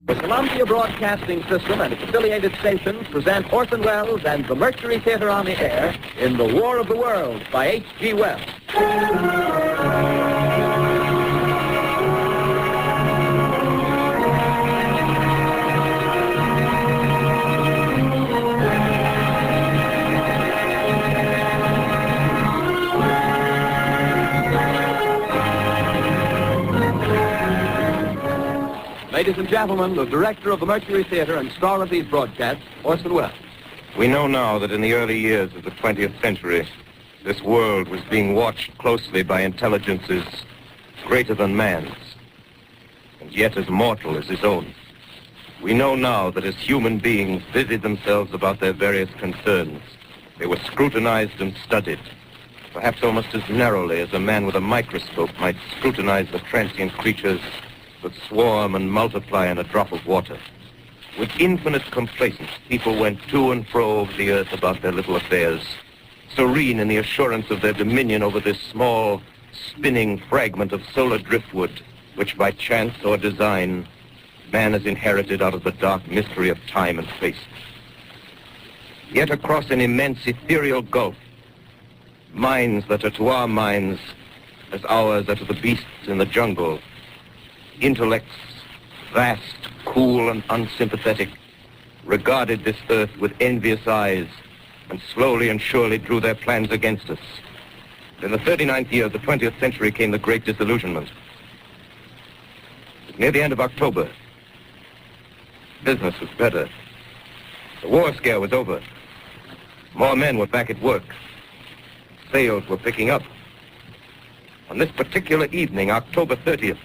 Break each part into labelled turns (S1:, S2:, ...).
S1: The Columbia Broadcasting System and its affiliated stations present Orson Welles and the Mercury Theater on the air in The War of the Worlds by H.G. Wells. Ladies and gentlemen, the director of the Mercury Theater and star of these broadcasts, Orson Welles.
S2: We know now that in the early years of the 20th century, this world was being watched closely by intelligences greater than man's, and yet as mortal as his own. We know now that as human beings busied themselves about their various concerns, they were scrutinized and studied, perhaps almost as narrowly as a man with a microscope might scrutinize the transient creatures that swarm and multiply in a drop of water. With infinite complacence, people went to and fro over the earth about their little affairs, serene in the assurance of their dominion over this small, spinning fragment of solar driftwood, which by chance or design, man has inherited out of the dark mystery of time and space. Yet across an immense ethereal gulf, minds that are to our minds as ours are to the beasts in the jungle, intellects, vast, cool, and unsympathetic, regarded this earth with envious eyes and slowly and surely drew their plans against us. In the 39th year of the 20th century came the Great Disillusionment. Near the end of October, business was better. The war scare was over. More men were back at work. Sales were picking up. On this particular evening, October 30th,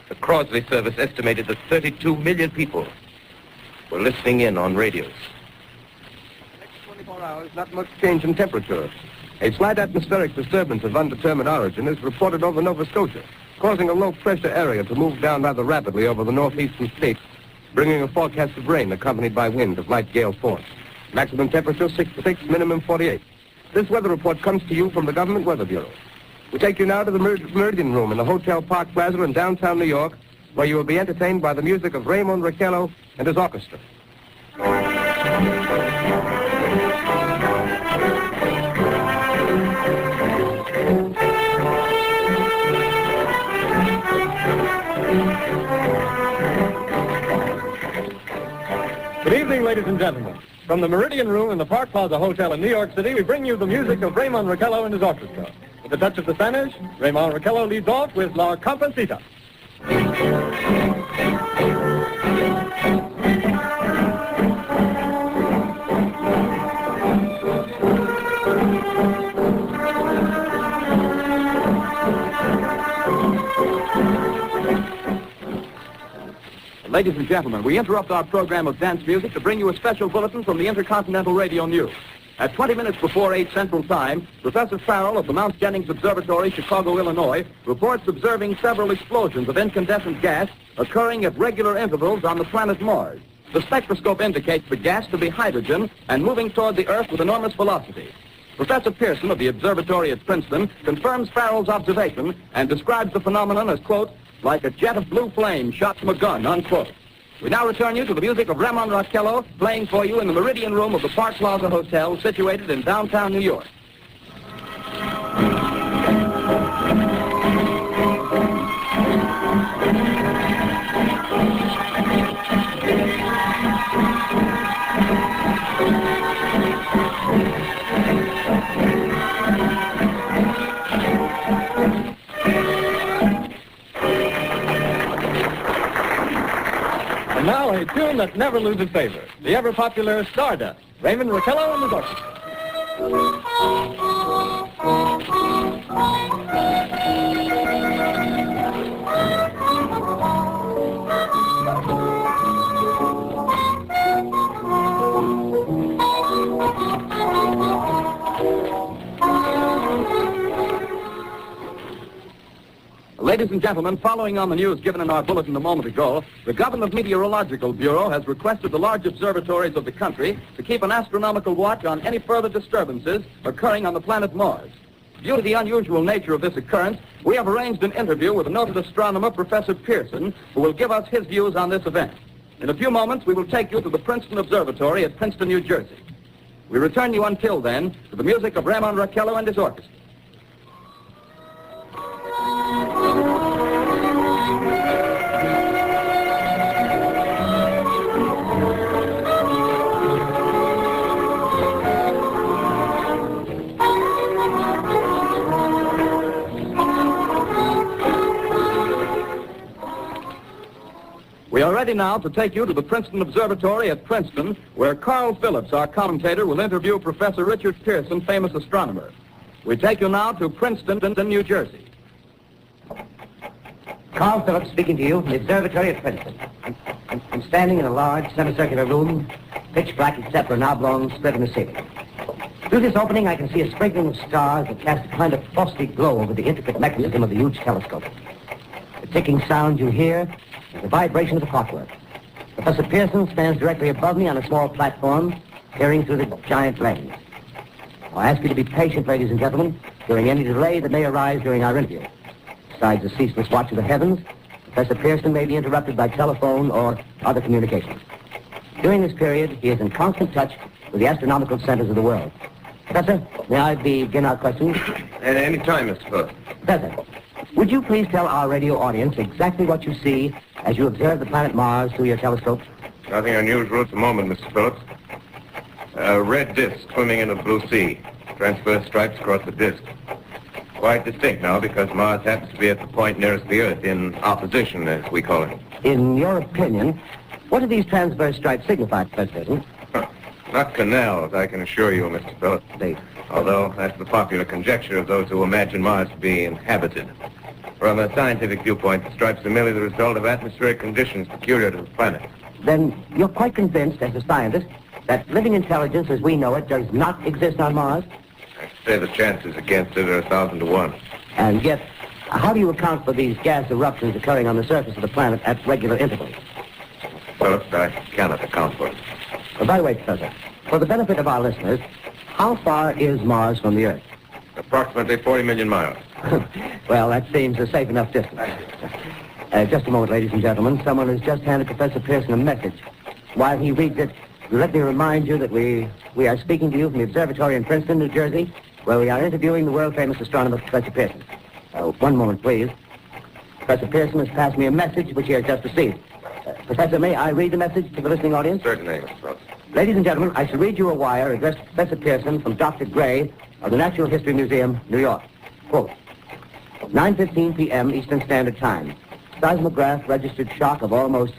S2: the Crosley service estimated that 32 million people were listening in on radios.
S3: The next 24 hours, not much change in temperature. A slight atmospheric disturbance of undetermined origin is reported over Nova Scotia, causing a low-pressure area to move down rather rapidly over the northeastern states, bringing a forecast of rain accompanied by wind of light gale force. Maximum temperature 66, minimum 48. This weather report comes to you from the Government Weather Bureau. We take you now to the Meridian Room in the Hotel Park Plaza in downtown New York, where you will be entertained by the music of Raymond Raquello and his orchestra.
S1: Good evening, ladies and gentlemen. From the Meridian Room in the Park Plaza Hotel in New York City, we bring you the music of Raymond Raquello and his orchestra. With a touch of the Spanish, Raymond Raquello leads off with La Compancita. Ladies and gentlemen, we interrupt our program of dance music to bring you a special bulletin from the Intercontinental Radio News. At 20 minutes before 8 Central Time, Professor Farrell of the Mount Jennings Observatory, Chicago, Illinois, reports observing several explosions of incandescent gas occurring at regular intervals on the planet Mars. The spectroscope indicates the gas to be hydrogen and moving toward the Earth with enormous velocity. Professor Pearson of the observatory at Princeton confirms Farrell's observation and describes the phenomenon as, quote, like a jet of blue flame shot from a gun, unquote. We now return you to the music of Raymond Raquello, playing for you in the Meridian Room of the Park Plaza Hotel, situated in downtown New York. Now a tune that never loses favor, the ever-popular Stardust, Raymond Raquello and his orchestra. Ladies and gentlemen, following on the news given in our bulletin a moment ago, the Government Meteorological Bureau has requested the large observatories of the country to keep an astronomical watch on any further disturbances occurring on the planet Mars. Due to the unusual nature of this occurrence, we have arranged an interview with a noted astronomer, Professor Pearson, who will give us his views on this event. In a few moments, we will take you to the Princeton Observatory at Princeton, New Jersey. We return you until then to the music of Ramon Raquello and his orchestra. We are ready now to take you to the Princeton Observatory at Princeton, where Carl Phillips, our commentator, will interview Professor Richard Pearson, famous astronomer. We take you now to Princeton, New Jersey.
S4: Carl Phillips speaking to you from the observatory at Princeton. I'm standing in a large semicircular room, pitch black except for an oblong split in the ceiling. Through this opening, I can see a sprinkling of stars that cast a kind of frosty glow over the intricate mechanism of the huge telescope. The ticking sound you hear is the vibration of the clockwork. Professor Pearson stands directly above me on a small platform, peering through the giant lens. I ask you to be patient, ladies and gentlemen, during any delay that may arise during our interview. Besides the ceaseless watch of the heavens, Professor Pearson may be interrupted by telephone or other communications. During this period, he is in constant touch with the astronomical centers of the world. Professor, may I begin our questions?
S2: At any time, Mr. Phillips.
S4: Professor, would you please tell our radio audience exactly what you see as you observe the planet Mars through your telescope?
S2: Nothing unusual at the moment, Mr. Phillips. A red disk swimming in a blue sea. Transverse stripes across the disk. Quite distinct now because Mars happens to be at the point nearest the Earth, in opposition, as we call it.
S4: In your opinion, what do these transverse stripes signify, Professor?
S2: Not canals, I can assure you, Mr. Phillips. Although that's the popular conjecture of those who imagine Mars to be inhabited. From a scientific viewpoint, the stripes are merely the result of atmospheric conditions peculiar to the planet.
S4: Then you're quite convinced, as a scientist, that living intelligence as we know it does not exist on Mars?
S2: I'd say the chances against it are 1,000 to 1.
S4: And yet, how do you account for these gas eruptions occurring on the surface of the planet at regular intervals?
S2: Phillips, I cannot account for it.
S4: By the way, Professor, for the benefit of our listeners, how far is Mars from the Earth?
S2: Approximately 40 million miles.
S4: Well, that seems a safe enough distance. Just a moment, ladies and gentlemen. Someone has just handed Professor Pearson a message. While he reads it, let me remind you that we are speaking to you from the observatory in Princeton, New Jersey, where we are interviewing the world-famous astronomer, Professor Pearson. One moment, please. Professor Pearson has passed me a message which he has just received. Professor, may I read the message to the listening audience?
S2: Certainly, Mr. Phillips.
S4: Ladies and gentlemen, I shall read you a wire addressed to Professor Pearson from Dr. Gray of the Natural History Museum, New York. Quote, 9:15 p.m. Eastern Standard Time. Seismograph registered shock of almost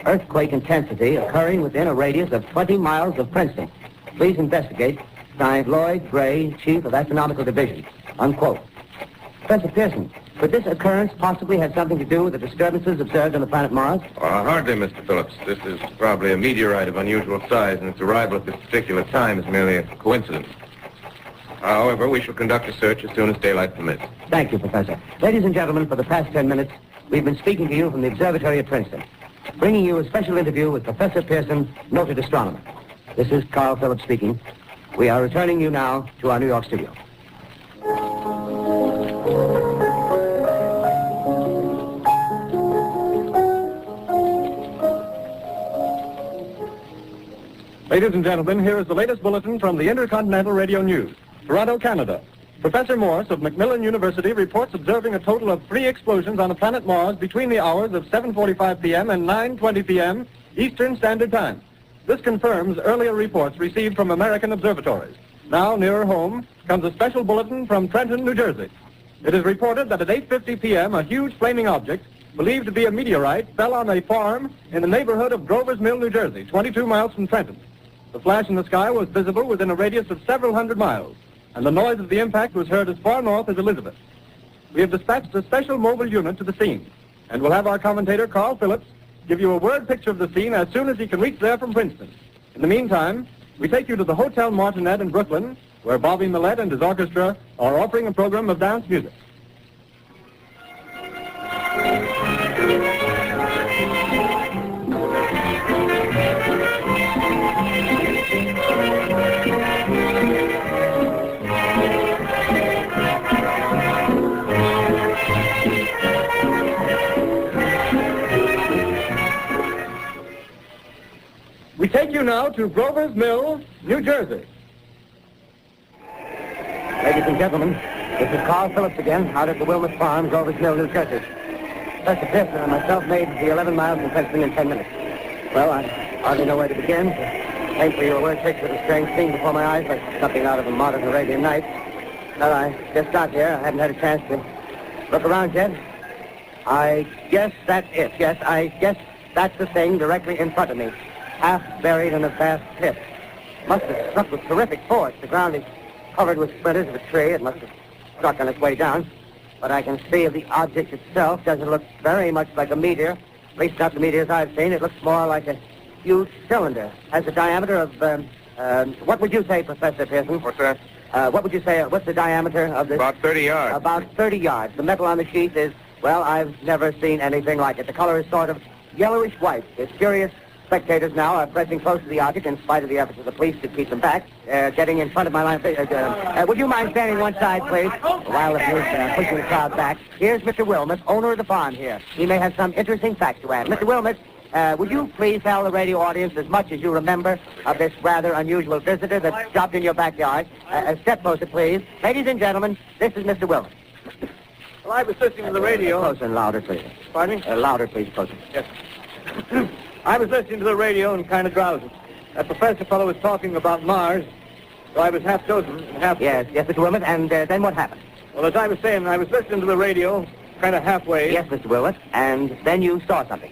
S4: earthquake intensity occurring within a radius of 20 miles of Princeton. Please investigate. Signed, Lloyd Gray, Chief of Astronomical Division. Unquote. Professor Pearson, could this occurrence possibly have something to do with the disturbances observed on the planet Mars?
S2: Hardly, Mr. Phillips. This is probably a meteorite of unusual size, and its arrival at this particular time is merely a coincidence. However, we shall conduct a search as soon as daylight permits.
S4: Thank you, Professor. Ladies and gentlemen, for the past 10 minutes, we've been speaking to you from the observatory at Princeton, bringing you a special interview with Professor Pearson, noted astronomer. This is Carl Phillips speaking. We are returning you now to our New York studio.
S1: Ladies and gentlemen, here is the latest bulletin from the Intercontinental Radio News. Toronto, Canada. Professor Morse of Macmillan University reports observing a total of 3 explosions on the planet Mars between the hours of 7:45 p.m. and 9:20 p.m. Eastern Standard Time. This confirms earlier reports received from American observatories. Now, nearer home, comes a special bulletin from Trenton, New Jersey. It is reported that at 8:50 p.m., a huge flaming object, believed to be a meteorite, fell on a farm in the neighborhood of Grover's Mill, New Jersey, 22 miles from Trenton. The flash in the sky was visible within a radius of several hundred miles, and the noise of the impact was heard as far north as Elizabeth. We have dispatched a special mobile unit to the scene, and we'll have our commentator, Carl Phillips, give you a word picture of the scene as soon as he can reach there from Princeton. In the meantime, we take you to the Hotel Martinet in Brooklyn, where Bobby Millett and his orchestra are offering a program of dance music. We take you now to Grover's Mill, New Jersey.
S4: Ladies and gentlemen, this is Carl Phillips again, out at the Wilmot Farm, Grover's Mill, New Jersey. Professor Pearson and myself made the 11 miles from Princeton in 10 minutes. Well, I hardly know where to begin. Painfully, your word takes with a strange scene before my eyes, like something out of a modern Arabian Nights. Well, I just got here. I haven't had a chance to look around yet. I guess that's it. Yes, I guess that's the thing directly in front of me, half buried in a vast pit. Must have struck with terrific force. The ground is covered with splinters of a tree. It must have struck on its way down. But I can see the object itself doesn't look very much like a meteor. At least not the meteors I've seen. It looks more like a huge cylinder. Has a diameter of, what would you say, Professor Pearson?
S2: What's that?
S4: What would you say, what's the diameter of this?
S2: About 30 yards.
S4: About 30 yards. The metal on the sheath is, well, I've never seen anything like it. The color is sort of yellowish white. It's curious. Spectators now are pressing close to the object in spite of the efforts of the police to keep them back, getting in front of my line. Would you mind standing one side, please, while the police pushing the crowd back? Here's Mr. Wilmot, owner of the farm here. He may have some interesting facts to add. Mr. Wilmot, would you please tell the radio audience as much as you remember of this rather unusual visitor that stopped in your backyard? Step closer, please. Ladies and gentlemen, this is Mr. Wilmot.
S1: Well, I was listening to the radio.
S4: Closer and louder, please.
S1: Pardon me?
S4: Louder, please, closer.
S1: Yes. I was listening to the radio and kind of drowsy. That professor fellow was talking about Mars, so I was half dozing and half...
S4: Yes, Mr. Wilmot, and then what happened?
S1: Well, as I was saying, I was listening to the radio, kind of halfway.
S4: Yes, Mr. Wilmot, and then you saw something.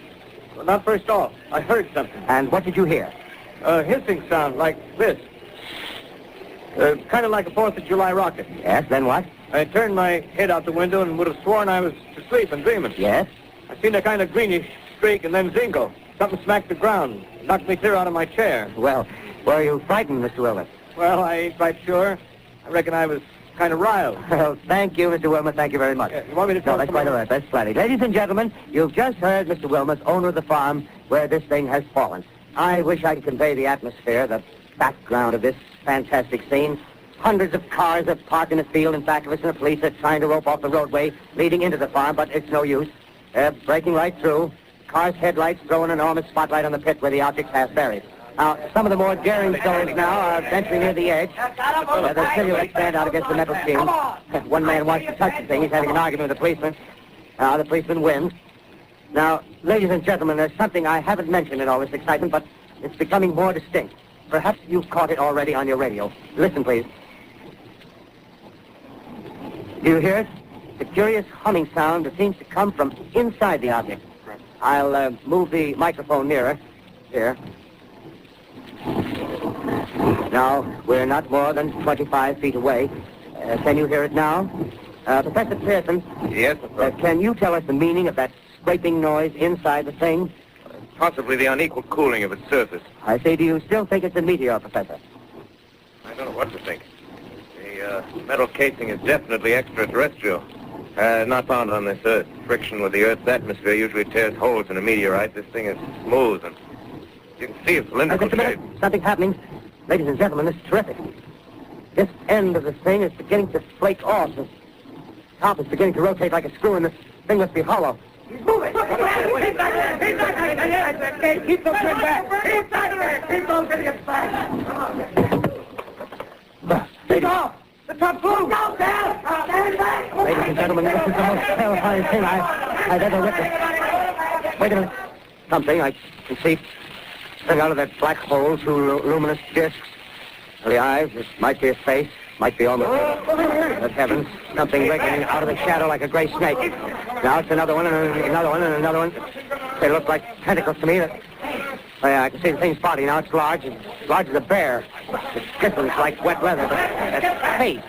S1: Well, not first off. I heard something.
S4: And what did you hear?
S1: Hissing sound like this. Kind of like a 4th of July rocket.
S4: Yes, then what?
S1: I turned my head out the window and would have sworn I was asleep and dreaming.
S4: Yes?
S1: I seen a kind of greenish streak and then zingo. Something smacked the ground, knocked me clear out of my chair.
S4: Well, were you frightened, Mr. Wilmot?
S1: Well, I ain't quite sure. I reckon I was kind of riled.
S4: Well, thank you, Mr. Wilmot. Thank you very much.
S1: You want me to tell
S4: No, that's quite all right. That's plenty. Ladies and gentlemen, you've just heard Mr. Wilmot, owner of the farm where this thing has fallen. I wish I could convey the atmosphere, the background of this fantastic scene. Hundreds of cars are parked in a field in back of us, and the police are trying to rope off the roadway leading into the farm, but it's no use. They're breaking right through. Car's headlights throw an enormous spotlight on the pit where the object's half buried. Now, some of the more daring souls now are venturing near the edge. Their silhouettes stand out against the metal sheen. One man wants to touch the thing. He's having an argument with the policeman. The policeman wins. Now, ladies and gentlemen, there's something I haven't mentioned in all this excitement, but it's becoming more distinct. Perhaps you've caught it already on your radio. Listen, please. Do you hear it? The curious humming sound that seems to come from inside the object. I'll move the microphone nearer. Here. Now, we're not more than 25 feet away. Can you hear it now? Professor Pearson?
S2: Yes,
S4: can you tell us the meaning of that scraping noise inside the thing?
S2: Possibly the unequal cooling of its surface.
S4: I say, do you still think it's a meteor, Professor?
S2: I don't know what to think. The metal casing is definitely extraterrestrial. Not found on this Earth. Friction with the Earth's atmosphere usually tears holes in a meteorite. This thing is smooth, and you can see its cylindrical
S4: Just a minute.
S2: shape.
S4: Something happening. Ladies and gentlemen, this is terrific. This end of the thing is beginning to flake off. The top is beginning to rotate like a screw, and this thing must be hollow. He's moving. Keep those things back. Keep those idiots back. Take off. The top flew. Go down. Stand back. Ladies and gentlemen, this is the most terrifying thing I've ever witnessed. Wait a minute. Something I can see coming out of that black hole, two luminous discs. The eyes, it might be a face, might be almost... Good heavens, something wriggling out of the shadow like a gray snake. Now it's another one, and another one, and another one. They look like tentacles to me. Oh, yeah, I can see the thing's body now. It's large as a bear. It glistens like wet leather, but that face,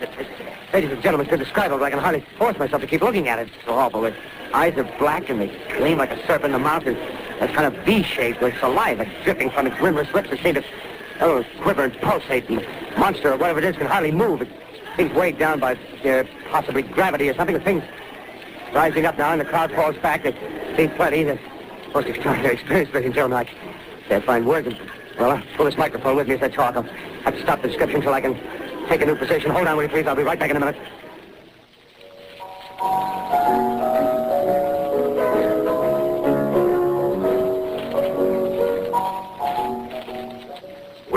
S4: ladies and gentlemen, it's indescribable. I can hardly force myself to keep looking at it. It's so awful. The eyes are black, and they gleam like a serpent. The mouth is kind of V-shaped with saliva dripping from its rimless lips. It seems to quiver and pulsate. The monster, or whatever it is, can hardly move. It seems weighed down by possibly gravity or something. The thing's rising up now, and the crowd falls back. They see plenty. The most extraordinary experience, ladies and gentlemen. I can't find words. Well, I'll pull this microphone with me as I talk. I'll have to stop the description until I can take a new position. Hold on, will you, please? I'll be right back in a minute.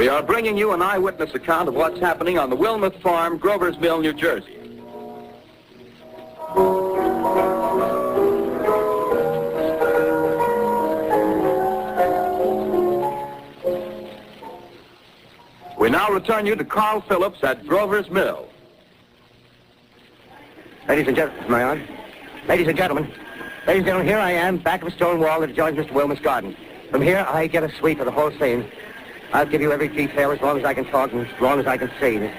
S1: We are bringing you an eyewitness account of what's happening on the Wilmouth Farm, Grover's Mill, New Jersey. We now return you to Carl Phillips at Grover's Mill.
S4: Ladies and gentlemen, am I on? Ladies and gentlemen, here I am, back of a stone wall that adjoins Mr. Wilmot's garden. From here, I get a sweep of the whole scene. I'll give you every detail as long as I can talk and as long as I can see.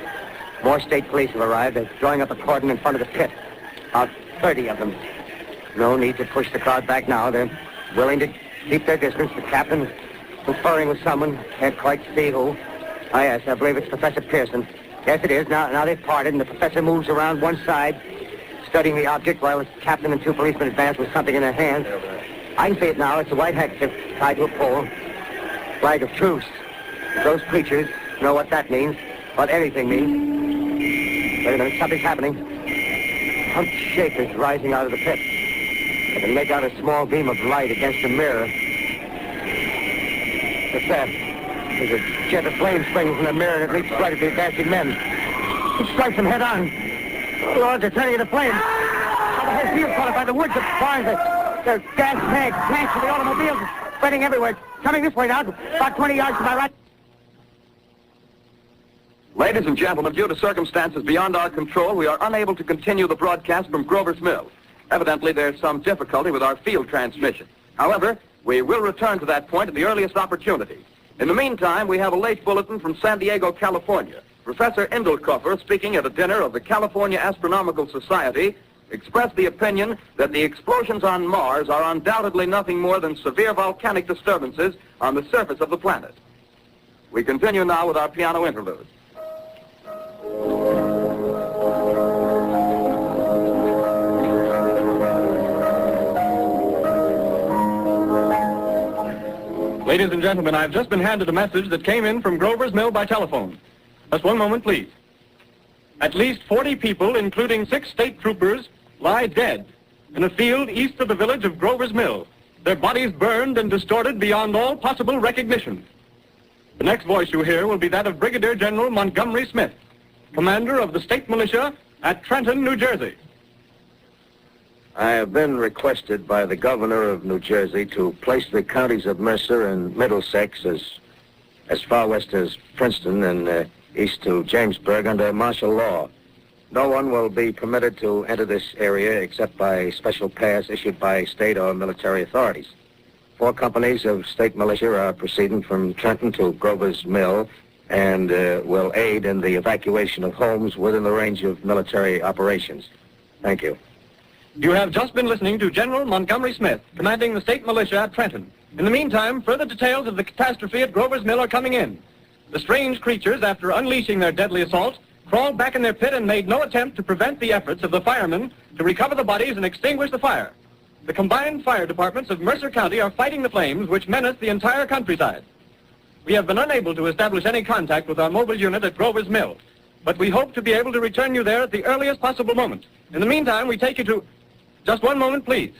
S4: More state police have arrived. They're drawing up a cordon in front of the pit. About 30 of them. No need to push the crowd back now. They're willing to keep their distance. The captain conferring with someone. Can't quite see who. Ah, yes, I believe it's Professor Pearson. Yes, it is. Now they've parted, and the professor moves around one side, studying the object while the captain and two policemen advance with something in their hands. I can see it now. It's a white handkerchief tied to a pole. Flag of truce. Those creatures know what that means, what anything means. Wait a minute, something's happening. Humped shape is rising out of the pit. I can make out a small beam of light against a mirror. What's that? There's a jet of flame springing from the mirror and it leaps right at the advancing men. It strikes them head on. Oh, Lord, they're turning into flames. The whole field caught up by the woods, the barns, their gas tanks, tanks of the automobiles spreading everywhere. It's coming this way now, about 20 yards to my right.
S1: Ladies and gentlemen, due to circumstances beyond our control, we are unable to continue the broadcast from Grover's Mill. Evidently, there's some difficulty with our field transmission. However, we will return to that point at the earliest opportunity. In the meantime, we have a late bulletin from San Diego, California. Professor Indelkoffer, speaking at a dinner of the California Astronomical Society, expressed the opinion that the explosions on Mars are undoubtedly nothing more than severe volcanic disturbances on the surface of the planet. We continue now with our piano interlude.
S5: Ladies and gentlemen, I've just been handed a message that came in from Grover's Mill by telephone. Just one moment, please. At least 40 people, including 6 state troopers, lie dead in a field east of the village of Grover's Mill. Their bodies burned and distorted beyond all possible recognition. The next voice you hear will be that of Brigadier General Montgomery Smith, commander of the state militia at Trenton, New Jersey.
S6: I have been requested by the governor of New Jersey to place the counties of Mercer and Middlesex as far west as Princeton and east to Jamesburg under martial law. No one will be permitted to enter this area except by special pass issued by state or military authorities. 4 companies of state militia are proceeding from Trenton to Grover's Mill and will aid in the evacuation of homes within the range of military operations. Thank you.
S5: You have just been listening to General Montgomery Smith, commanding the state militia at Trenton. In the meantime, further details of the catastrophe at Grover's Mill are coming in. The strange creatures, after unleashing their deadly assault, crawled back in their pit and made no attempt to prevent the efforts of the firemen to recover the bodies and extinguish the fire. The combined fire departments of Mercer County are fighting the flames which menace the entire countryside. We have been unable to establish any contact with our mobile unit at Grover's Mill, but we hope to be able to return you there at the earliest possible moment. In the meantime, we take you to... Just one moment, please.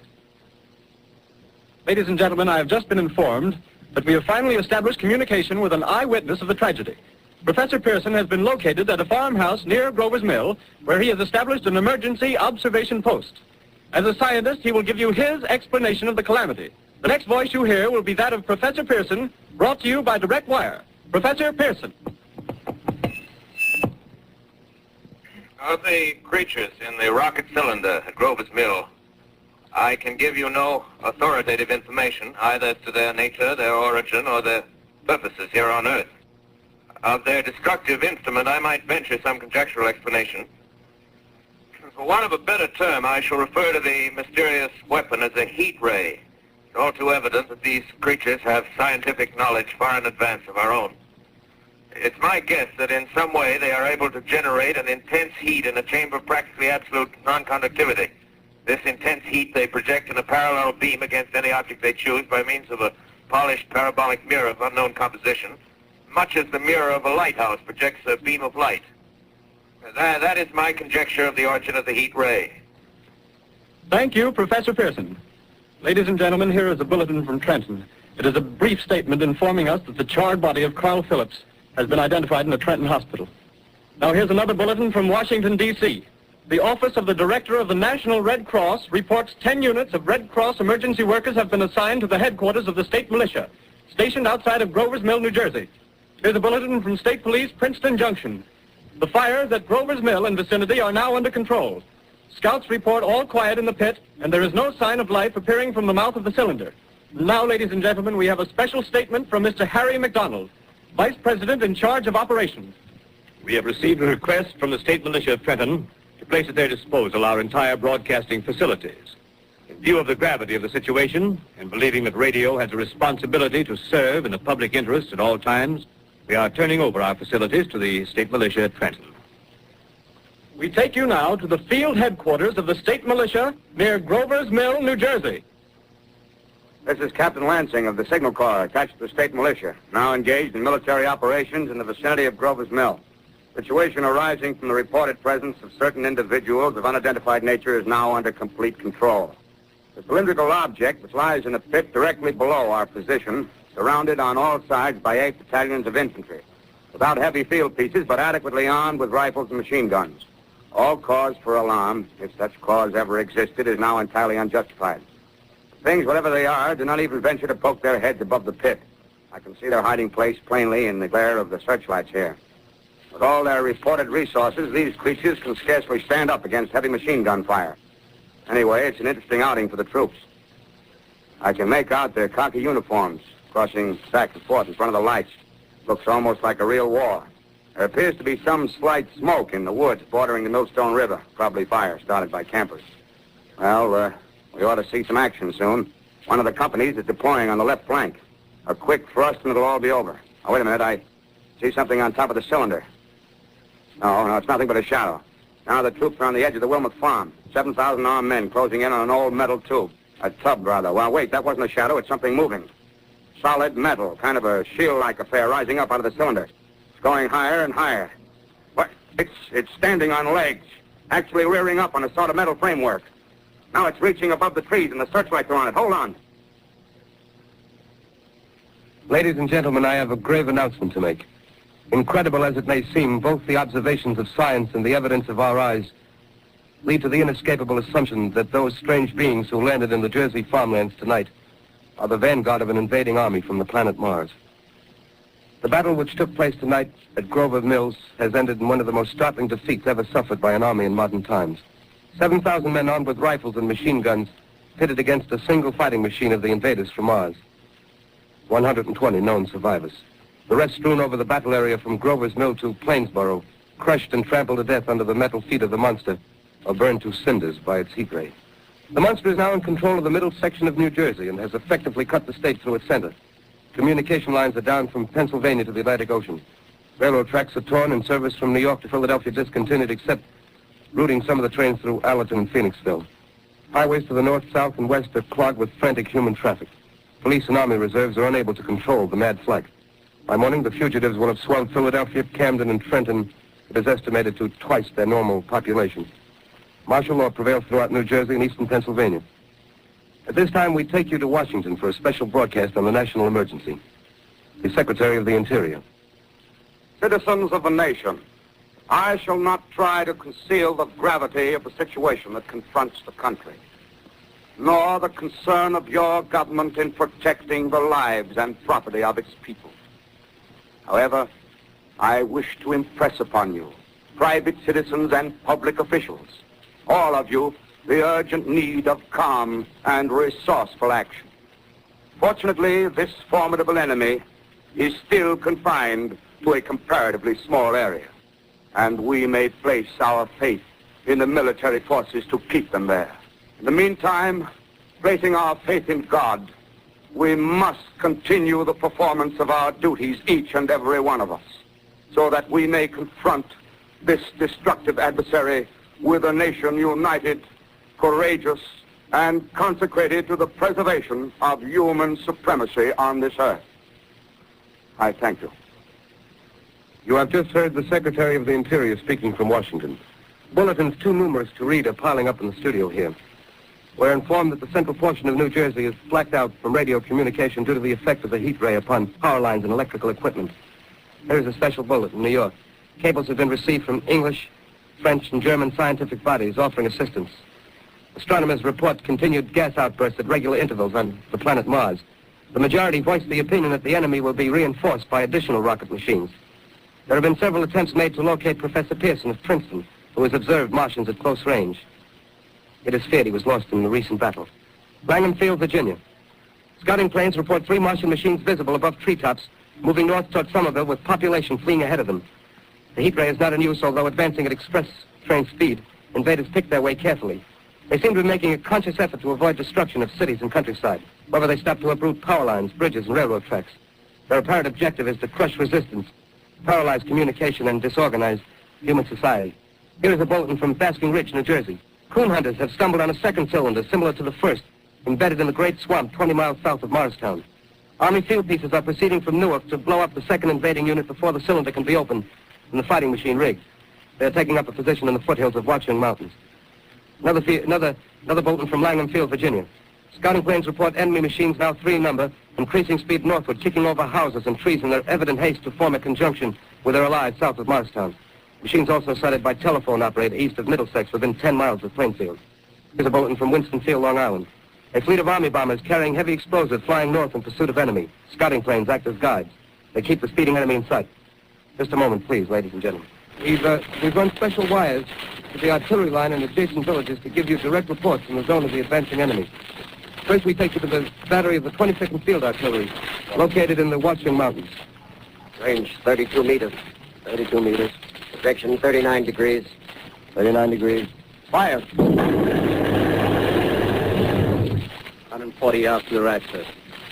S5: Ladies and gentlemen, I have just been informed that we have finally established communication with an eyewitness of the tragedy. Professor Pearson has been located at a farmhouse near Grover's Mill, where he has established an emergency observation post. As a scientist, he will give you his explanation of the calamity. The next voice you hear will be that of Professor Pearson, brought to you by direct wire. Professor Pearson.
S2: Of the creatures in the rocket cylinder at Grover's Mill, I can give you no authoritative information, either as to their nature, their origin, or their purposes here on Earth. Of their destructive instrument, I might venture some conjectural explanation. For want of a better term, I shall refer to the mysterious weapon as a heat ray. It's all too evident that these creatures have scientific knowledge far in advance of our own. It's my guess that in some way they are able to generate an intense heat in a chamber of practically absolute non-conductivity. This intense heat they project in a parallel beam against any object they choose by means of a polished parabolic mirror of unknown composition, much as the mirror of a lighthouse projects a beam of light. That is my conjecture of the origin of the heat ray.
S5: Thank you, Professor Pearson. Ladies and gentlemen, here is a bulletin from Trenton. It is a brief statement informing us that the charred body of Carl Phillips has been identified in the Trenton Hospital. Now here's another bulletin from Washington, D.C. The Office of the Director of the National Red Cross reports 10 units of Red Cross emergency workers have been assigned to the headquarters of the state militia, stationed outside of Grover's Mill, New Jersey. Here's a bulletin from State Police, Princeton Junction. The fires at Grover's Mill and vicinity are now under control. Scouts report all quiet in the pit, and there is no sign of life appearing from the mouth of the cylinder. Now, ladies and gentlemen, we have a special statement from Mr. Harry McDonald, Vice President in charge of operations.
S2: We have received a request from the state militia of Trenton to place at their disposal our entire broadcasting facilities. In view of the gravity of the situation, and believing that radio has a responsibility to serve in the public interest at all times, we are turning over our facilities to the state militia at Trenton.
S5: We take you now to the field headquarters of the state militia near Grover's Mill, New Jersey.
S6: This is Captain Lansing of the Signal Corps, attached to the state militia, now engaged in military operations in the vicinity of Grover's Mill. Situation arising from the reported presence of certain individuals of unidentified nature is now under complete control. The cylindrical object, which lies in a pit directly below our position, surrounded on all sides by 8 battalions of infantry, without heavy field pieces, but adequately armed with rifles and machine guns. All cause for alarm, if such cause ever existed, is now entirely unjustified. Things, whatever they are, do not even venture to poke their heads above the pit. I can see their hiding place plainly in the glare of the searchlights here. With all their reported resources, these creatures can scarcely stand up against heavy machine gun fire. Anyway, it's an interesting outing for the troops. I can make out their khaki uniforms crossing back and forth in front of the lights. Looks almost like a real war. There appears to be some slight smoke in the woods bordering the Millstone River. Probably fire started by campers. Well, we ought to see some action soon. One of the companies is deploying on the left flank. A quick thrust and it'll all be over. Oh, wait a minute. I see something on top of the cylinder. No, it's nothing but a shadow. Now the troops are on the edge of the Wilmot Farm. 7,000 armed men closing in on an old metal tube. A tub, rather. Well, wait, that wasn't a shadow. It's something moving. Solid metal, kind of a shield-like affair rising up out of the cylinder. It's going higher and higher. What? It's standing on legs, actually rearing up on a sort of metal framework. Now it's reaching above the trees and the searchlights are on it. Hold on.
S3: Ladies and gentlemen, I have a grave announcement to make. Incredible as it may seem, both the observations of science and the evidence of our eyes lead to the inescapable assumption that those strange beings who landed in the Jersey farmlands tonight are the vanguard of an invading army from the planet Mars. The battle which took place tonight at Grover Mills has ended in one of the most startling defeats ever suffered by an army in modern times. 7,000 men armed with rifles and machine guns pitted against a single fighting machine of the invaders from Mars. 120 known survivors. The rest strewn over the battle area from Grover's Mill to Plainsboro, crushed and trampled to death under the metal feet of the monster, or burned to cinders by its heat ray. The monster is now in control of the middle section of New Jersey and has effectively cut the state through its center. Communication lines are down from Pennsylvania to the Atlantic Ocean. Railroad tracks are torn and service from New York to Philadelphia discontinued, except routing some of the trains through Allerton and Phoenixville. Highways to the north, south, and west are clogged with frantic human traffic. Police and army reserves are unable to control the mad flight. By morning, the fugitives will have swelled Philadelphia, Camden, and Trenton. It is estimated to twice their normal population. Martial law prevails throughout New Jersey and eastern Pennsylvania. At this time, we take you to Washington for a special broadcast on the national emergency. The Secretary of the Interior.
S6: Citizens of the nation, I shall not try to conceal the gravity of the situation that confronts the country, nor the concern of your government in protecting the lives and property of its people. However, I wish to impress upon you, private citizens and public officials, all of you, the urgent need of calm and resourceful action. Fortunately, this formidable enemy is still confined to a comparatively small area, and we may place our faith in the military forces to keep them there. In the meantime, placing our faith in God, we must continue the performance of our duties, each and every one of us, so that we may confront this destructive adversary with a nation united, courageous, and consecrated to the preservation of human supremacy on this earth. I thank you.
S3: You have just heard the Secretary of the Interior speaking from Washington. Bulletins too numerous to read are piling up in the studio here. We're informed that the central portion of New Jersey is blacked out from radio communication due to the effect of the heat ray upon power lines and electrical equipment. Here is a special bullet in New York. Cables have been received from English, French, and German scientific bodies offering assistance. Astronomers report continued gas outbursts at regular intervals on the planet Mars. The majority voiced the opinion that the enemy will be reinforced by additional rocket machines. There have been several attempts made to locate Professor Pearson of Princeton, who has observed Martians at close range. It is feared he was lost in the recent battle. Langham Field, Virginia. Scouting planes report 3 Martian machines visible above treetops, moving north toward Somerville with population fleeing ahead of them. The heat ray is not in use, although advancing at express train speed. Invaders pick their way carefully. They seem to be making a conscious effort to avoid destruction of cities and countryside. However, they stop to uproot power lines, bridges, and railroad tracks. Their apparent objective is to crush resistance, paralyze communication, and disorganize human society. Here is a bulletin from Basking Ridge, New Jersey. Coon hunters have stumbled on a second cylinder similar to the first, embedded in the Great Swamp 20 miles south of Morristown. Army field pieces are proceeding from Newark to blow up the second invading unit before the cylinder can be opened and the fighting machine rigged. They are taking up a position in the foothills of Watchung Mountains. Another bulletin from Langham Field, Virginia. Scouting planes report enemy machines, now 3 in number, increasing speed northward, kicking over houses and trees in their evident haste to form a conjunction with their allies south of Morristown. Machines also sighted by telephone operator east of Middlesex within 10 miles of Plainfield. Here's a bulletin from Winston-Field, Long Island. A fleet of Army bombers carrying heavy explosives flying north in pursuit of enemy. Scouting planes act as guides. They keep the speeding enemy in sight. Just a moment, please, ladies and gentlemen. We've run special wires to the artillery line and adjacent villages to give you direct reports from the zone of the advancing enemy. First, we take you to the battery of the 22nd Field Artillery, located in the Watchung Mountains.
S6: Range 32 meters. 32 meters. Projection 39 degrees. 39 degrees. Fire! 140 yards to the right, sir.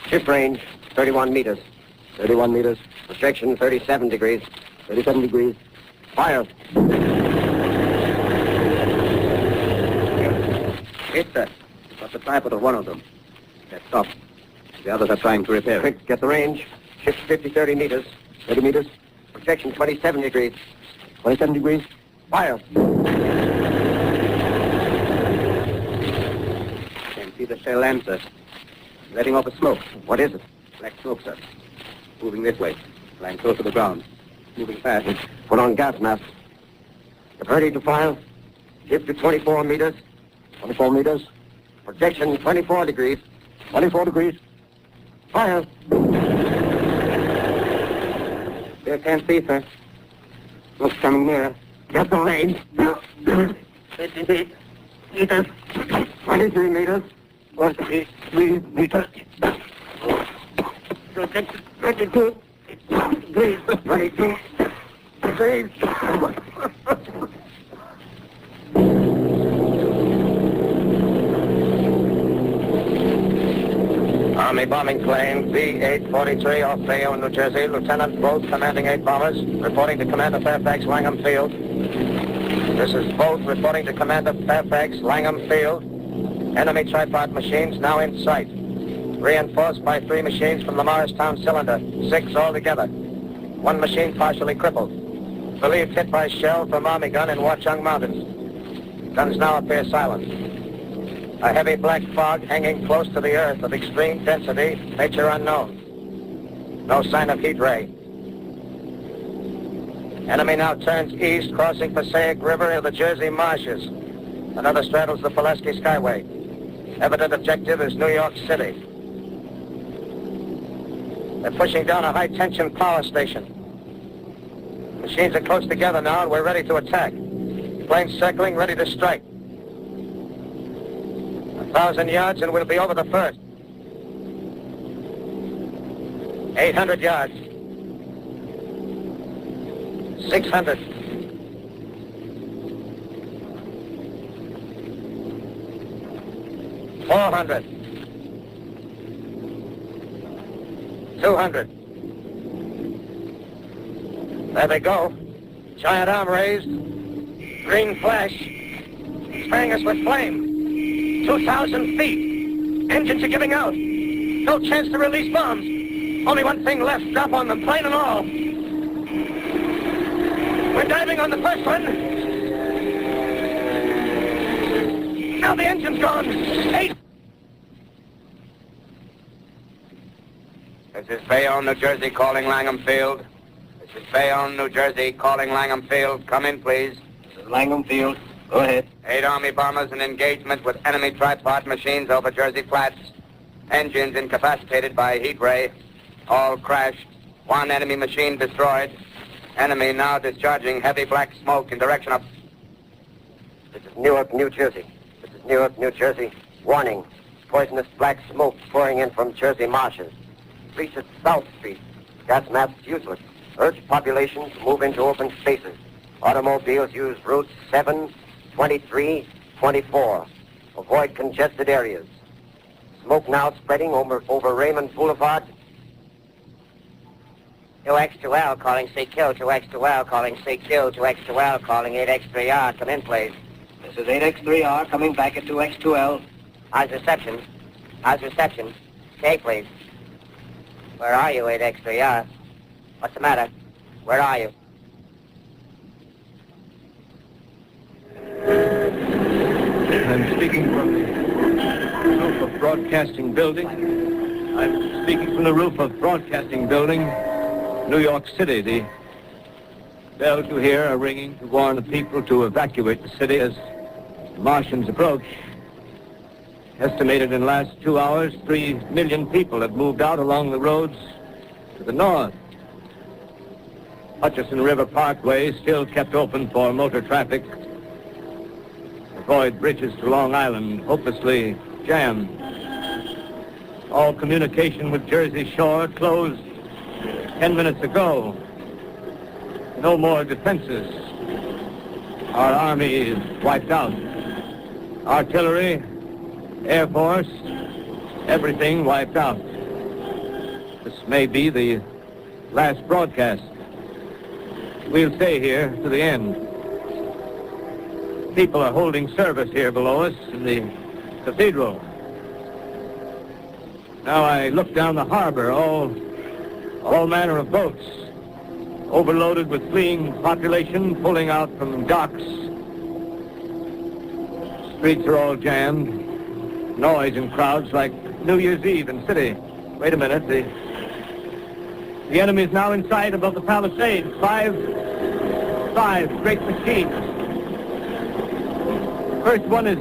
S6: Ship range 31 meters. 31 meters. Projection 37 degrees. 37 degrees. Fire! Hit, sir. Got the tripod of one of them. That's off. The others are trying to repair it. Quick, get the range. Ship 30 meters. 30 meters. Projection 27 degrees. 27 degrees. Fire! Can't see the shell lamp, sir. Letting off a smoke. What is it? Black smoke, sir. Moving this way. Flying close to the ground. Moving fast. Put on gas mask. Get ready to fire. Ship to 24 meters. 24 meters. Projection 24 degrees. 24 degrees. Fire. Still can't see, sir. Smoke's coming nearer. Get the range. 50 meters. 23 meters. 43 meters. Projection 22 degrees. 22 degrees. Army bombing plane B-843 off Bayonne, New Jersey. Lieutenant Both, commanding 8 bombers, reporting to Commander Fairfax, Langham Field. This is Both reporting to Commander Fairfax, Langham Field. Enemy tripod machines now in sight. Reinforced by 3 machines from the Morristown cylinder, 6 altogether. 1 machine partially crippled. Believed hit by shell from Army gun in Watchung Mountains. Guns now appear silent. A heavy black fog hanging close to the earth of extreme density, nature unknown. No sign of heat ray. Enemy now turns east, crossing Passaic River in the Jersey marshes. Another straddles the Pulaski Skyway. Evident objective is New York City. They're pushing down a high-tension power station. Machines are close together now, and we're ready to attack. Planes circling, ready to strike. 1,000 yards, and we'll be over the first. 800 yards. 600. 400. 200. There they go. Giant arm raised. Green flash. Spraying us with flame. 2,000 feet. Engines are giving out. No chance to release bombs. Only one thing left. Drop on them, plane and all. We're diving on the first one. Now the engine's gone. 8. This is Bayonne, New Jersey, calling Langham Field. The
S7: This is Bayonne, New Jersey, calling Langham Field. Come in, please.
S4: This is Langham Field. Go ahead.
S7: 8 Army bombers in engagement with enemy tripod machines over Jersey Flats. Engines incapacitated by heat ray. All crashed. 1 enemy machine destroyed. Enemy now discharging heavy black smoke in direction of...
S4: This is Newark, New Jersey. This is Newark, New Jersey. Warning. Poisonous black smoke pouring in from Jersey marshes. Police at South Street. Gas masks useless. Urge population to move into open spaces. Automobiles use routes 7, 23, 24. Avoid congested areas. Smoke now spreading over Raymond Boulevard. 2X2L calling CQ, 2X2L calling CQ, 2X2L calling 8X3R. Come in, please.
S8: This is 8X3R coming back at 2X2L.
S4: How's reception? How's reception? Okay, please. Where are you, 8X3R? What's the matter? Where are you?
S3: I'm speaking from the roof of Broadcasting Building. I'm speaking from the roof of Broadcasting Building, New York City. The bells you hear are ringing to warn the people to evacuate the city as the Martians approach. Estimated in the last 2 hours, 3 million people have moved out along the roads to the north. Hutchison River Parkway still kept open for motor traffic. Avoid bridges to Long Island, hopelessly jammed. All communication with Jersey Shore closed 10 minutes ago. No more defenses. Our army is wiped out. Artillery, Air Force, everything wiped out. This may be the last broadcast. We'll stay here to the end. People are holding service here below us in the cathedral. Now I look down the harbor, all manner of boats, overloaded with fleeing population pulling out from docks. Streets are all jammed. Noise and crowds like New Year's Eve in city. Wait a minute, the enemy's now in sight above the palisades. Five great machines. First one is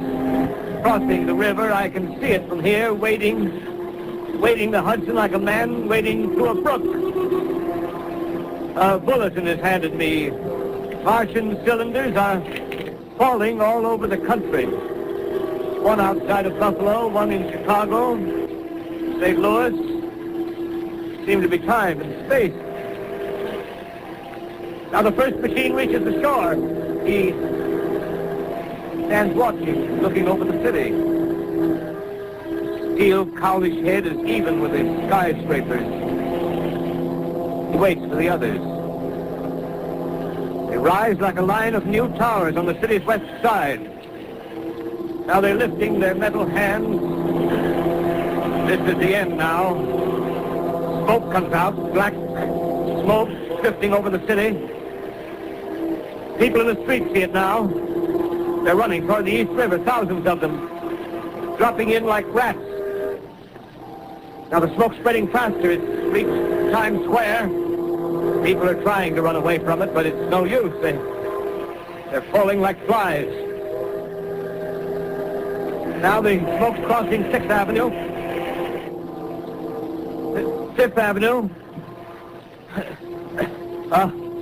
S3: crossing the river. I can see it from here, wading the Hudson like a man wading through a brook. A bulletin is handed me. Martian cylinders are falling all over the country. One outside of Buffalo, one in Chicago, St. Louis. Seem to be time and space. Now the first machine reaches the shore. He stands watching, looking over the city. Steel cowlish head is even with the skyscrapers. He waits for the others. They rise like a line of new towers on the city's west side. Now they're lifting their metal hands. This is the end now. Smoke comes out, black smoke drifting over the city. People in the streets see it now. They're running toward the East River, thousands of them, dropping in like rats. Now the smoke spreading faster. It's reached Times Square. People are trying to run away from it, but it's no use. They're falling like flies. Now the smoke's crossing 6th Avenue. 5th Avenue.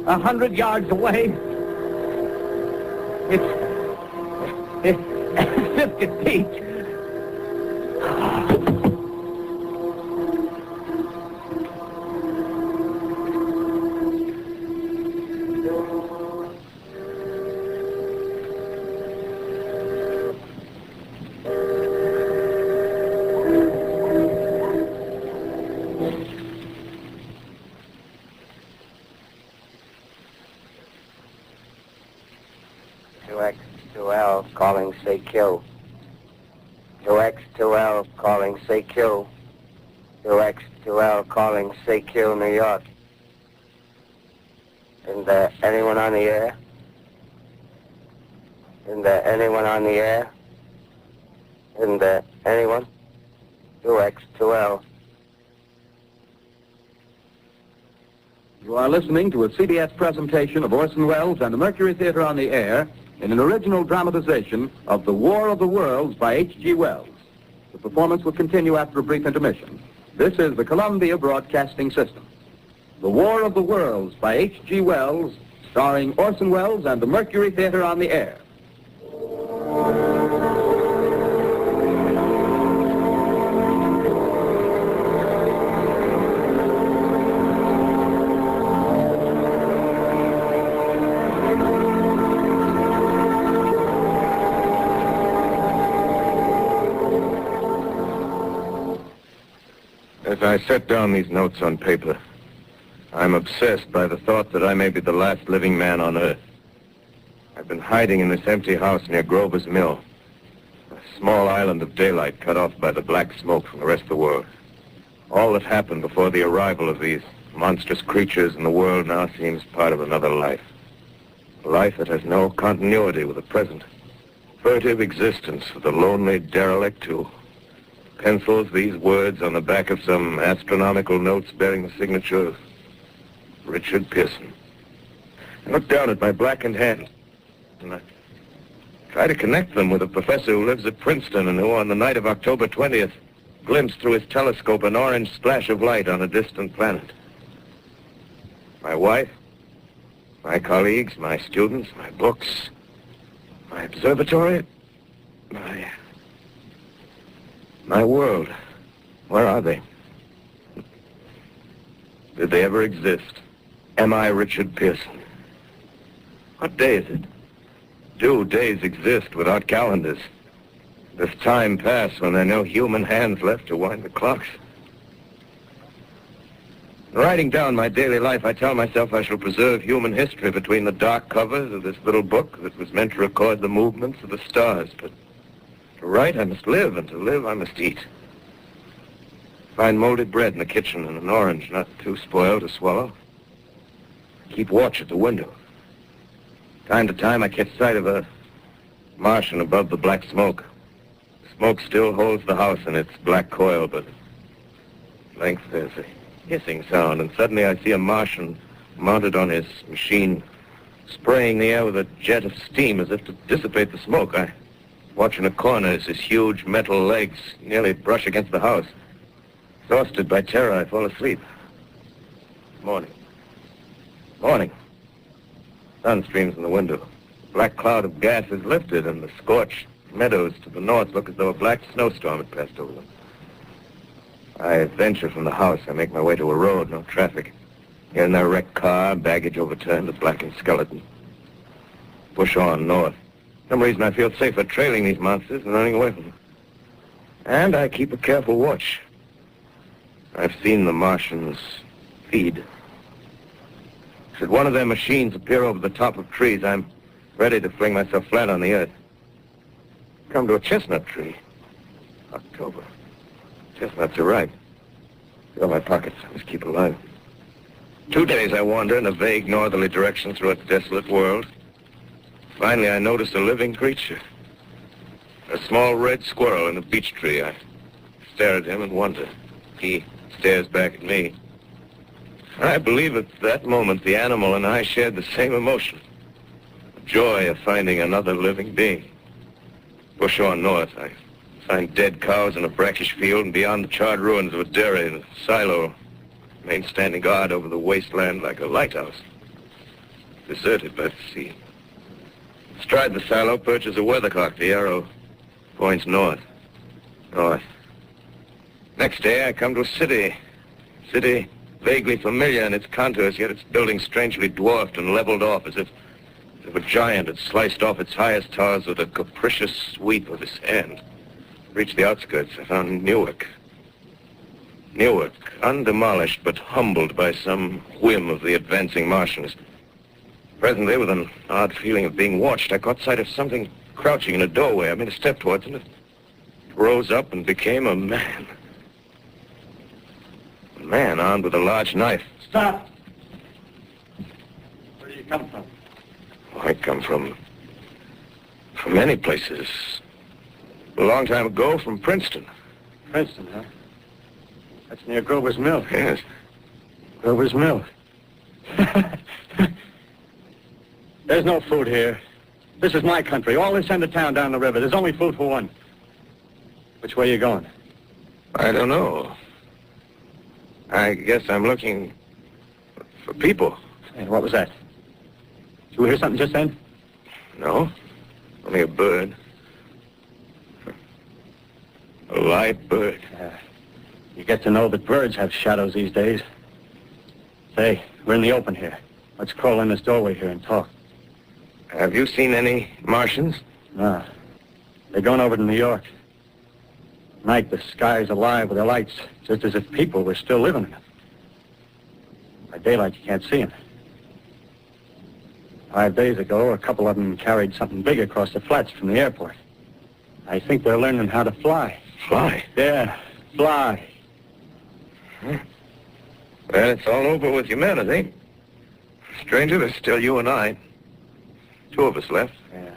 S3: 100 yards away. It's 50 feet.
S4: Calling CQ. 2X2L calling CQ. 2X2L calling CQ, New York. Isn't there anyone on the air? Isn't there anyone on the air? Isn't there anyone? 2X2L.
S1: You are listening to a CBS presentation of Orson Welles and the Mercury Theater on the Air in an original dramatization of The War of the Worlds by H.G. Wells. The performance will continue after a brief intermission. This is the Columbia Broadcasting System. The War of the Worlds by H.G. Wells, starring Orson Welles and the Mercury Theater on the Air.
S2: As I set down these notes on paper, I'm obsessed by the thought that I may be the last living man on Earth. I've been hiding in this empty house near Grover's Mill, a small island of daylight cut off by the black smoke from the rest of the world. All that happened before the arrival of these monstrous creatures in the world now seems part of another life. A life that has no continuity with the present. Furtive existence of the lonely derelict who pencils these words on the back of some astronomical notes bearing the signature of Richard Pearson. I look down at my blackened hand, and I try to connect them with a professor who lives at Princeton and who, on the night of October 20th, glimpsed through his telescope an orange splash of light on a distant planet. My wife, my colleagues, my students, my books, my observatory, my world. Where are they? Did they ever exist? Am I Richard Pearson? What day is it? Do days exist without calendars? Does time pass when there are no human hands left to wind the clocks? In writing down my daily life, I tell myself I shall preserve human history between the dark covers of this little book that was meant to record the movements of the stars. But to write, I must live, and to live, I must eat. Find molded bread in the kitchen and an orange not too spoiled to swallow. Keep watch at the window. Time to time, I catch sight of a Martian above the black smoke. The smoke still holds the house in its black coil, but at length there's a hissing sound, and suddenly I see a Martian mounted on his machine, spraying the air with a jet of steam as if to dissipate the smoke. I watch in a corner as his huge metal legs nearly brush against the house. Exhausted by terror, I fall asleep. Morning. Morning. Sun streams in the window. A black cloud of gas is lifted, and the scorched meadows to the north look as though a black snowstorm had passed over them. I venture from the house. I make my way to a road, no traffic. Here and there, a wrecked car, baggage overturned, a blackened skeleton. Push on north. For some reason I feel safer trailing these monsters than running away from them. And I keep a careful watch. I've seen the Martians feed. Should one of their machines appear over the top of trees, I'm ready to fling myself flat on the earth. Come to a chestnut tree. October. Chestnuts are ripe. Fill my pockets. I must keep alive. 2 days I wander in a vague northerly direction through its desolate world. Finally, I notice a living creature. A small red squirrel in a beech tree. I stare at him and wonder. He stares back at me. I believe at that moment the animal and I shared the same emotion. The joy of finding another living being. Push on north. I find dead cows in a brackish field, and beyond the charred ruins of a dairy and a silo, remain standing guard over the wasteland like a lighthouse. Deserted by the sea. Astride the silo perches a weathercock. The arrow points north. North. Next day, I come to a city. City vaguely familiar in its contours, yet its buildings strangely dwarfed and leveled off as if a giant had sliced off its highest towers with a capricious sweep of his hand. Reached the outskirts, I found Newark. Newark, undemolished but humbled by some whim of the advancing Martians. Presently, with an odd feeling of being watched, I caught sight of something crouching in a doorway. I made a step towards it. It rose up and became a man. A man armed with a large knife.
S5: Stop! Where do you come from?
S2: Oh, I come from many places. A long time ago, from Princeton.
S5: Princeton, huh? That's near Grover's Mill.
S2: Yes.
S5: Grover's Mill. There's no food here. This is my country. All this end of town down the river. There's only food for one. Which way are you going?
S2: I don't know. I guess I'm looking for people.
S5: Hey, what was that? Did you hear something just then?
S2: No, only a bird. A live bird.
S5: You get to know that birds have shadows these days. Say, we're in the open here. Let's crawl in this doorway here and talk.
S2: Have you seen any Martians?
S5: No. They're going over to New York. Night, the sky's alive with their lights, just as if people were still living in it. By daylight, you can't see them. 5 days ago, a couple of them carried something big across the flats from the airport. I think they're learning how to fly.
S2: Fly?
S5: Yeah, fly.
S2: Well, it's all over with humanity. Stranger, there's still you and I. 2 of us left.
S5: Yeah.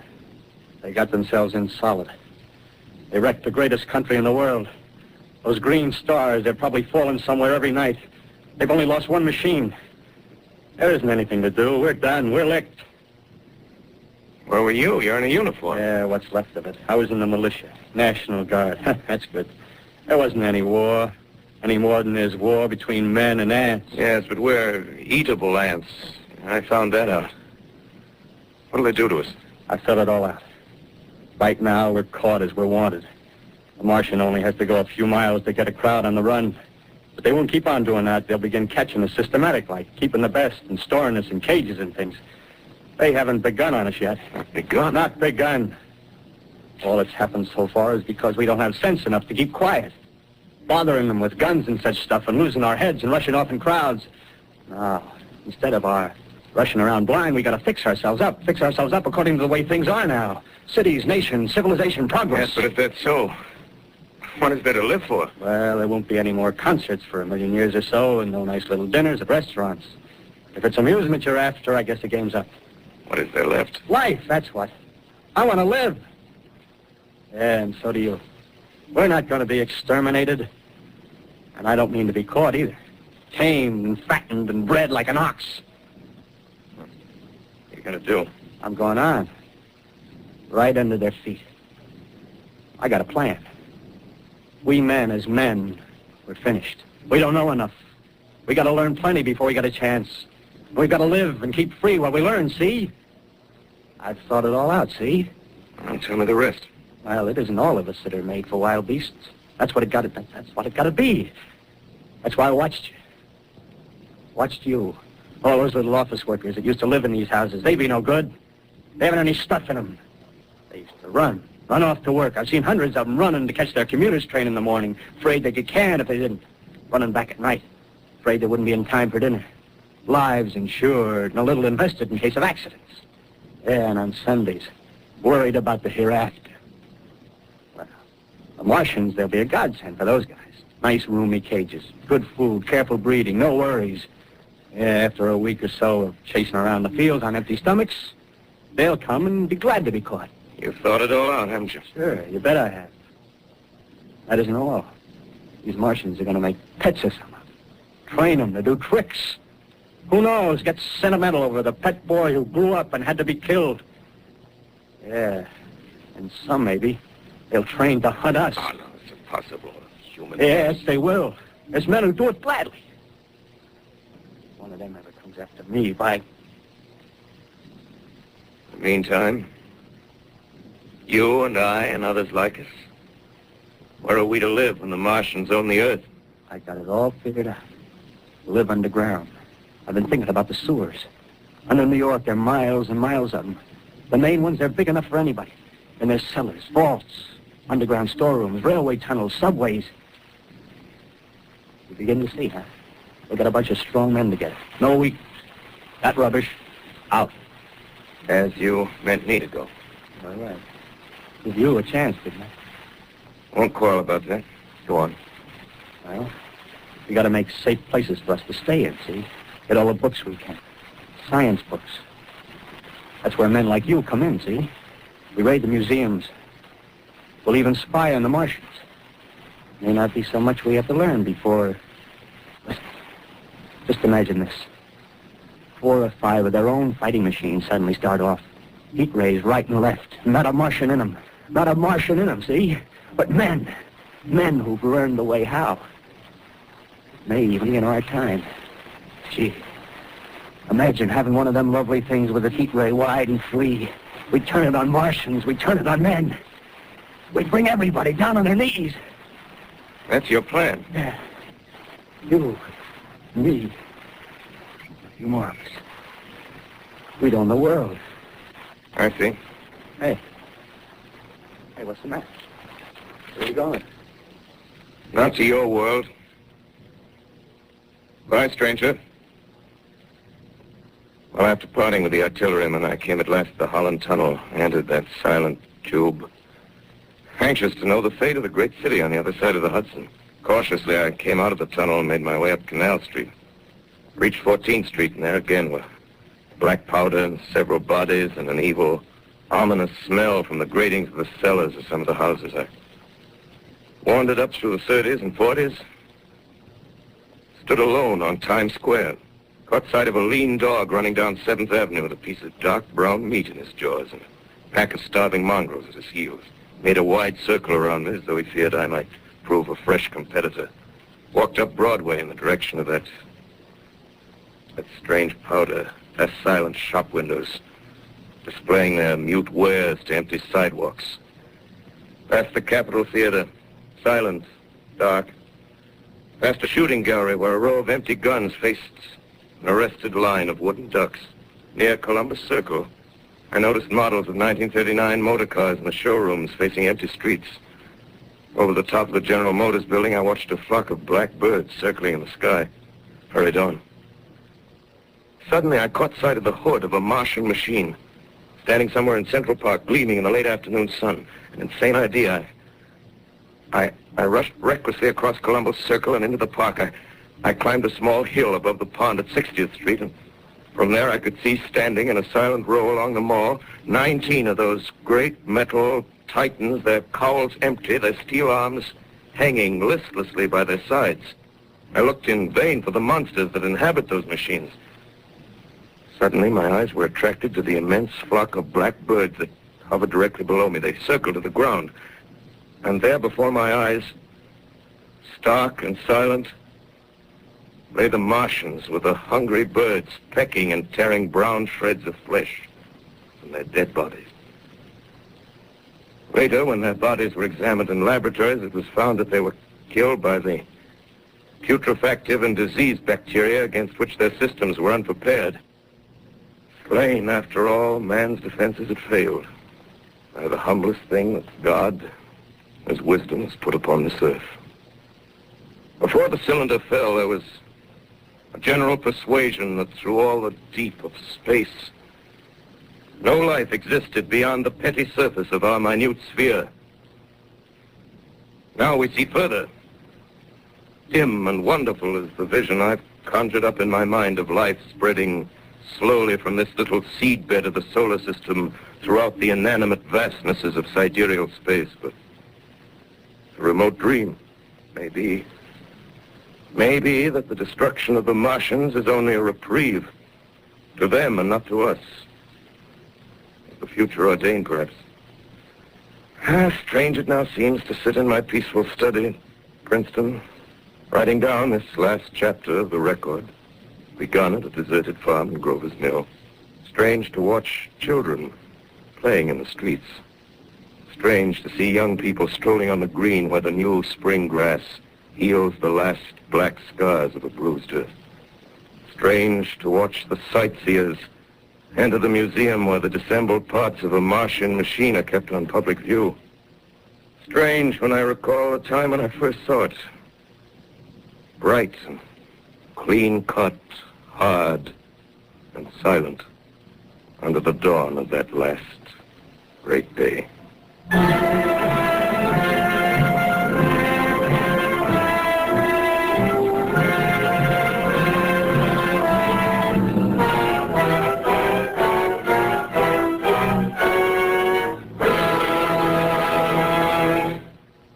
S5: They got themselves in solid. They wrecked the greatest country in the world. Those green stars, they're probably falling somewhere every night. They've only lost one machine. There isn't anything to do. We're done. We're licked.
S2: Where were you? You're in a uniform.
S5: Yeah, what's left of it. I was in the militia. National Guard. That's good. There wasn't any war. Any more than there's war between men and ants.
S2: Yes, but we're eatable ants. I found that out. What'll they do to us?
S5: I felt it all out. Right now, we're caught as we're wanted. The Martian only has to go a few miles to get a crowd on the run. But they won't keep on doing that. They'll begin catching us systematic, like keeping the best and storing us in cages and things. They haven't begun on us yet.
S2: Not begun?
S5: Not begun. All that's happened so far is because we don't have sense enough to keep quiet. Bothering them with guns and such stuff and losing our heads and rushing off in crowds. No, instead of our rushing around blind, we got to fix ourselves up according to the way things are now. Cities, nations, civilization, progress.
S2: Yes, but if that's so, what is there to live for?
S5: Well, there won't be any more concerts for 1,000,000 years or so, and no nice little dinners at restaurants. If it's amusement you're after, I guess the game's up.
S2: What is there left?
S5: Life, that's what. I want to live. Yeah, and so do you. We're not going to be exterminated. And I don't mean to be caught either. Tamed and fattened and bred like an ox.
S2: What are you going to do?
S5: I'm going on. Right under their feet. I got a plan. We men, as men, we're finished. We don't know enough. We got to learn plenty before we got a chance. We've got to live and keep free while we learn, see? I've thought it all out, see?
S2: Well, tell me the rest.
S5: Well, it isn't all of us that are made for wild beasts. That's what it got to. That's what it got to be. That's why I watched you. Watched you. All those little office workers that used to live in these houses. They be no good. They haven't any stuff in them. They used to run off to work. I've seen hundreds of them running to catch their commuter's train in the morning, afraid they'd get canned if they didn't. Running back at night, afraid they wouldn't be in time for dinner. Lives insured and a little invested in case of accidents. Yeah, and on Sundays, worried about the hereafter. Well, the Martians, they'll be a godsend for those guys. Nice, roomy cages, good food, careful breeding, no worries. Yeah, after a week or so of chasing around the fields on empty stomachs, they'll come and be glad to be caught.
S2: You've thought it all out, haven't you?
S5: Sure, you bet I have. That isn't all. These Martians are going to make pets of some of them. Train them to do tricks. Who knows, get sentimental over the pet boy who grew up and had to be killed. Yeah, and some maybe, they'll train to hunt us.
S2: Oh, no, it's impossible. Human.
S5: Yes, they will. There's men who do it gladly. If one of them ever comes after me, by...
S2: In the meantime, you and I and others like us, where are we to live when the Martians own the Earth?
S5: I got it all figured out. Live underground. I've been thinking about the sewers. Under New York, there are miles and miles of them. The main ones, they're big enough for anybody. And there's cellars, vaults, underground storerooms, railway tunnels, subways. You begin to see, huh? We got a bunch of strong men together. No weak. That rubbish, out.
S2: As you meant me to go.
S5: All right. Give you a chance, didn't I?
S2: Won't quarrel about that. Go on.
S5: Well, we got to make safe places for us to stay in, see? Get all the books we can. Science books. That's where men like you come in, see? We raid the museums. We'll even spy on the Martians. May not be so much we have to learn before... Listen, just imagine this.
S4: 4 or 5 of their own fighting machines suddenly start off. Heat rays right and left. Not a Martian in them. Not a Martian in them, see? But men. Men who've learned the way how. Naively in our time. Gee. Imagine having one of them lovely things with a heat ray wide and free. We'd turn it on Martians. We'd turn it on men. We'd bring everybody down on their knees.
S2: That's your plan.
S4: Yeah. You. Me. A few more of us. We'd own the world.
S2: I see.
S4: Hey. Hey, what's the matter? Where are you going?
S2: Not to your world. Bye, stranger. Well, after parting with the artilleryman, I came at last to the Holland Tunnel, entered that silent tube. Anxious to know the fate of the great city on the other side of the Hudson. Cautiously, I came out of the tunnel and made my way up Canal Street. Reached 14th Street, and there again were black powder and several bodies and an evil, ominous smell from the gratings of the cellars of some of the houses. I wandered up through the 30s and 40s, stood alone on Times Square, caught sight of a lean dog running down 7th Avenue with a piece of dark brown meat in his jaws and a pack of starving mongrels at his heels. Made a wide circle around me as though he feared I might prove a fresh competitor. Walked up Broadway in the direction of that strange powder, past silent shop windows, displaying their mute wares to empty sidewalks. Past the Capitol Theater, silent, dark. Past a shooting gallery where a row of empty guns faced an arrested line of wooden ducks. Near Columbus Circle, I noticed models of 1939 motor cars in the showrooms facing empty streets. Over the top of the General Motors building, I watched a flock of black birds circling in the sky. Hurried on. Suddenly, I caught sight of the hood of a Martian machine, standing somewhere in Central Park, gleaming in the late afternoon sun. An insane idea. I rushed recklessly across Columbus Circle and into the park. I climbed a small hill above the pond at 60th Street, and from there I could see standing in a silent row along the mall 19 of those great metal titans, their cowls empty, their steel arms hanging listlessly by their sides. I looked in vain for the monsters that inhabit those machines. Suddenly, my eyes were attracted to the immense flock of black birds that hovered directly below me. They circled to the ground. And there before my eyes, stark and silent, lay the Martians with the hungry birds pecking and tearing brown shreds of flesh from their dead bodies. Later, when their bodies were examined in laboratories, it was found that they were killed by the putrefactive and diseased bacteria against which their systems were unprepared. Slain, after all, man's defenses had failed by the humblest thing that God, His wisdom, has put upon this earth. Before the cylinder fell, there was a general persuasion that through all the deep of space, no life existed beyond the petty surface of our minute sphere. Now we see further. Dim and wonderful is the vision I've conjured up in my mind of life spreading slowly from this little seedbed of the solar system throughout the inanimate vastnesses of sidereal space. But a remote dream, maybe that the destruction of the Martians is only a reprieve to them and not to us. The future ordained, perhaps. Strange it now seems to sit in my peaceful study in Princeton, writing down this last chapter of the record, begun at a deserted farm in Grover's Mill. Strange to watch children playing in the streets. Strange to see young people strolling on the green where the new spring grass heals the last black scars of a bruised earth. Strange to watch the sightseers enter the museum where the disassembled parts of a Martian machine are kept on public view. Strange when I recall the time when I first saw it. Bright and clean-cut, hard and silent under the dawn of that last great day.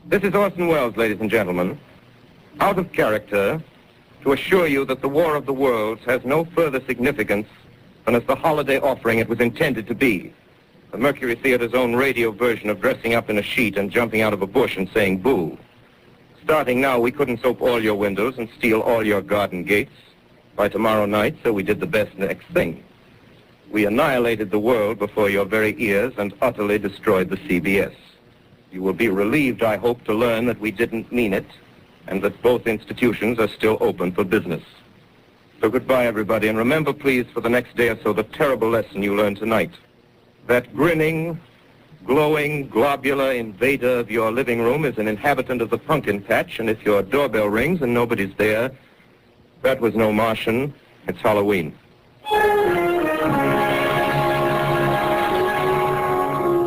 S2: This is Orson Welles, ladies and gentlemen. Out of character, to assure you that the War of the Worlds has no further significance than as the holiday offering it was intended to be. The Mercury Theater's own radio version of dressing up in a sheet and jumping out of a bush and saying boo. Starting now, we couldn't soap all your windows and steal all your garden gates by tomorrow night, so we did the best next thing. We annihilated the world before your very ears and utterly destroyed the CBS. You will be relieved, I hope, to learn that we didn't mean it and that both institutions are still open for business. So goodbye, everybody, and remember, please, for the next day or so, the terrible lesson you learned tonight. That grinning, glowing, globular invader of your living room is an inhabitant of the pumpkin patch, and if your doorbell rings and nobody's there, that was no Martian, it's Halloween.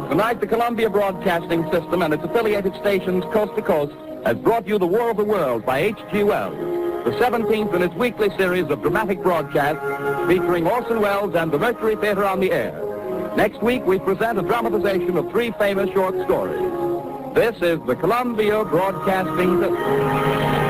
S1: Tonight, the Columbia Broadcasting System and its affiliated stations coast to coast has brought you The War of the World by H.G. Wells, the 17th in its weekly series of dramatic broadcasts featuring Orson Welles and the Mercury Theater on the air. Next week, we present a dramatization of 3 famous short stories. This is the Columbia Broadcasting System.